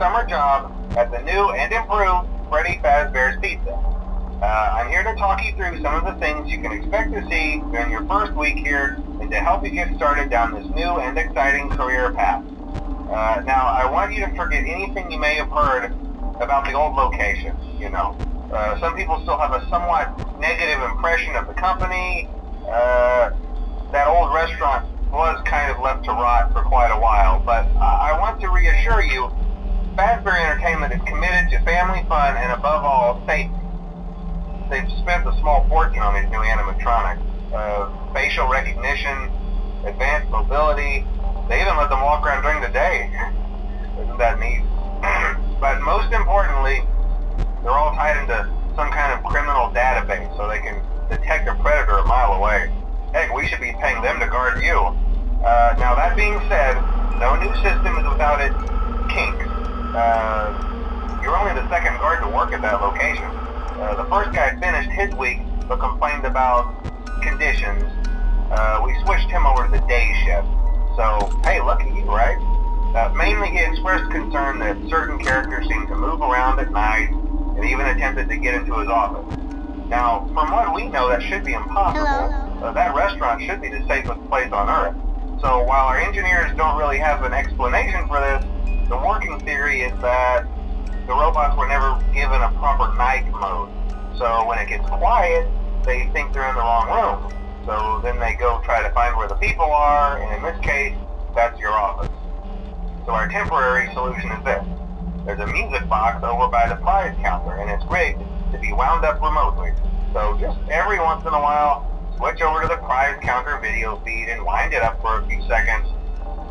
summer job at the new and improved Freddy Fazbear's Pizza. I'm here to talk you through some of the things you can expect to see during your first week here and to help you get started down this new and exciting career path. Now, I want you to forget anything you may have heard about the old location, you know. Some people still have a somewhat negative impression of the company. That old restaurant was kind of left to rot for quite a while, but I want to reassure you, Fazbear Entertainment is committed to family fun and above all, safety. They've spent a small fortune on these new animatronics. Facial recognition, advanced mobility, they even let them walk around during the day. Isn't that neat? But most importantly, they're all tied into some kind of criminal database so they can detect a predator a mile away. Heck, we should be paying them to guard you. Now that being said, no new system is without its kinks. You're only the second guard to work at that location. The first guy finished his week but complained about conditions. We switched him over to the day shift. So, hey, look at you, right? Mainly he expressed concern that certain characters seemed to move around at night and even attempted to get into his office. Now, from what we know, that should be impossible. That restaurant should be the safest place on Earth. So while our engineers don't really have an explanation for this, the working theory is that the robots were never given a proper night mode. So when it gets quiet, they think they're in the wrong room. So then they go try to find where the people are, and in this case, that's your office. So our temporary solution is this. There's a music box over by the prize counter, and it's rigged to be wound up remotely. So just every once in a while, switch over to the prize counter video feed and wind it up for a few seconds.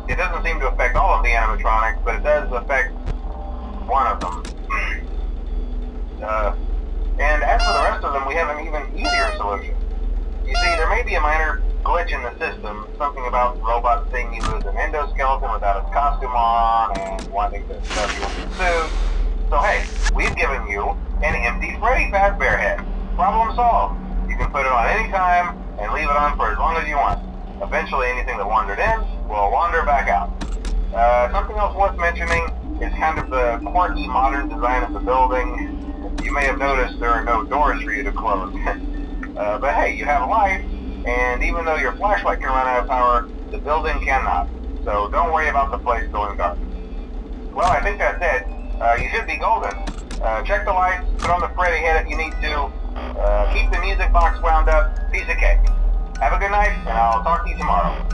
It doesn't seem to affect all of the animatronics, but it does affect one of them. And as for the rest of them, we have an even easier solution. You see, there may be a minor glitch in the system, something about the robot seeing you as an endoskeleton without its costume on and wanting to stuff you in your suit. So hey, we've given you an empty Freddy Fazbear head. Problem solved. You can put it on any time and leave it on for as long as you want. Eventually anything that wandered in will wander back out. Something else worth mentioning is kind of the quirky modern design of the building. You may have noticed there are no doors for you to close. But hey, you have light, and even though your flashlight can run out of power, the building cannot. So don't worry about the place going dark. Well, I think that's it. You should be golden. Check the lights, put on the Freddy head if you need to. Keep the music box wound up. Piece of cake. Have a good night, and I'll talk to you tomorrow.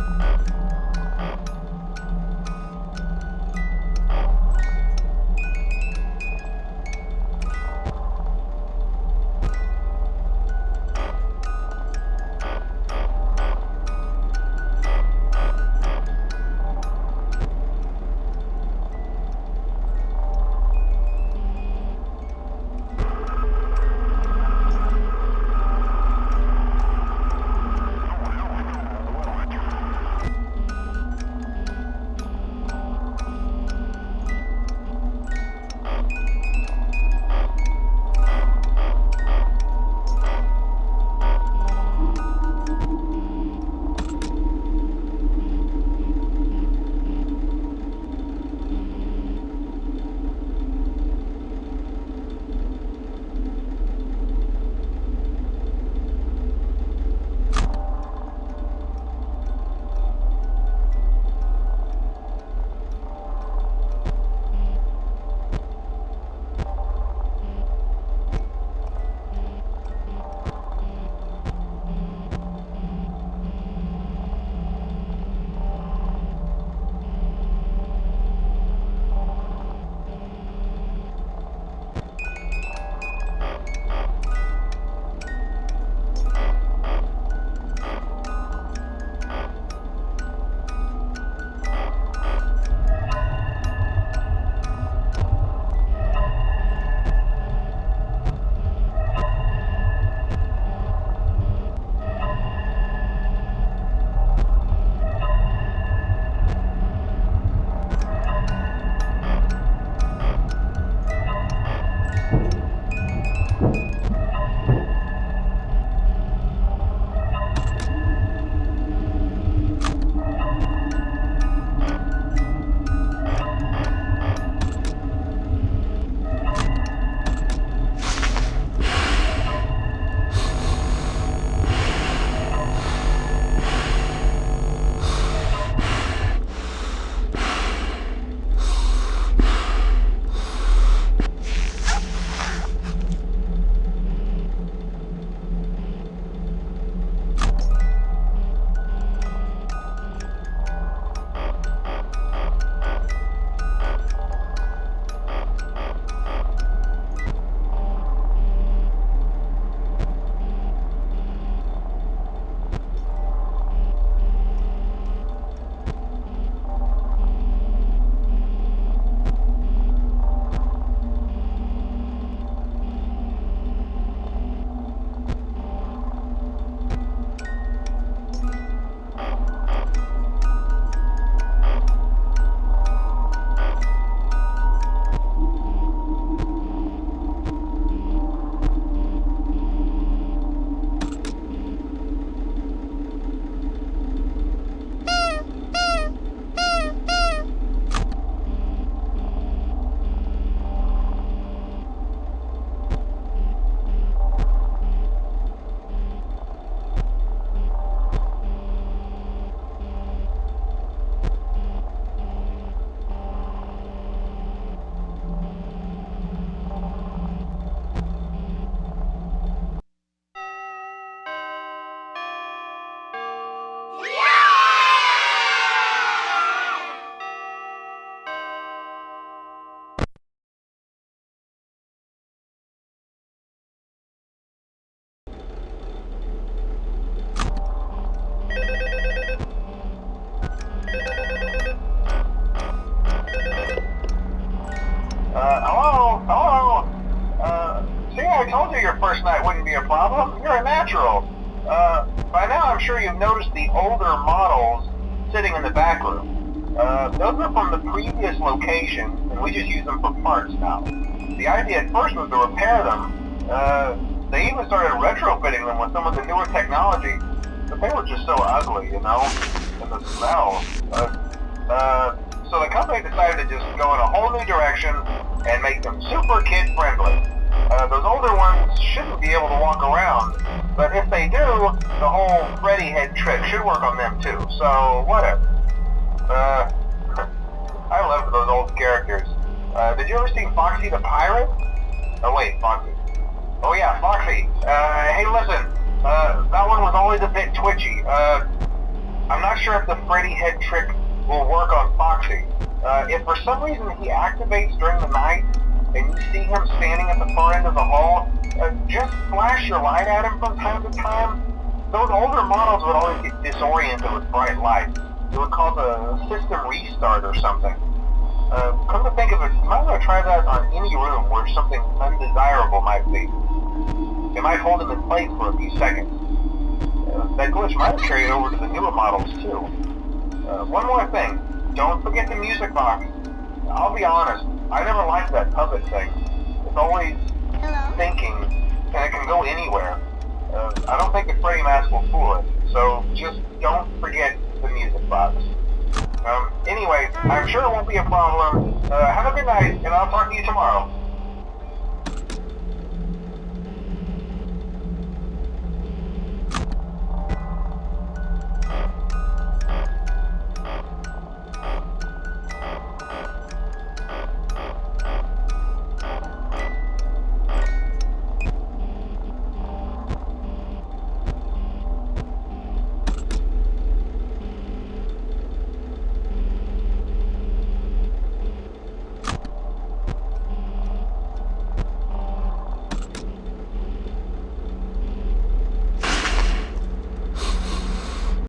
sure you've noticed the older models sitting in the back room. Those are from the previous location, and we just use them for parts now. The idea at first was to repair them. They even started retrofitting them with some of the newer technology, but they were just so ugly, you know, and the smell. So the company decided to just go in a whole new direction and make them super kid-friendly. Those older ones shouldn't be able to walk around, but if they do, the whole Freddy head trick should work on them too, so whatever. I loved those old characters. Did you ever see Foxy the Pirate? Oh wait, Foxy. Oh yeah, Foxy. Hey listen, that one was always a bit twitchy. I'm not sure if the Freddy head trick will work on Foxy. If for some reason he activates during the night, and you see him standing at the far end of the hall, just flash your light at him from time to time. Those older models would always get disoriented with bright lights. It would cause a system restart or something. Come to think of it, you might want to try that on any room where something undesirable might be. It might hold him in place for a few seconds. That glitch might carry it over to the newer models too. One more thing, don't forget the music box. I'll be honest, I never liked that puppet thing. It's always thinking, and it can go anywhere. I don't think the Freddy mask will fool it, so just don't forget the music box. Anyway, I'm sure it won't be a problem. Have a good night, and I'll talk to you tomorrow.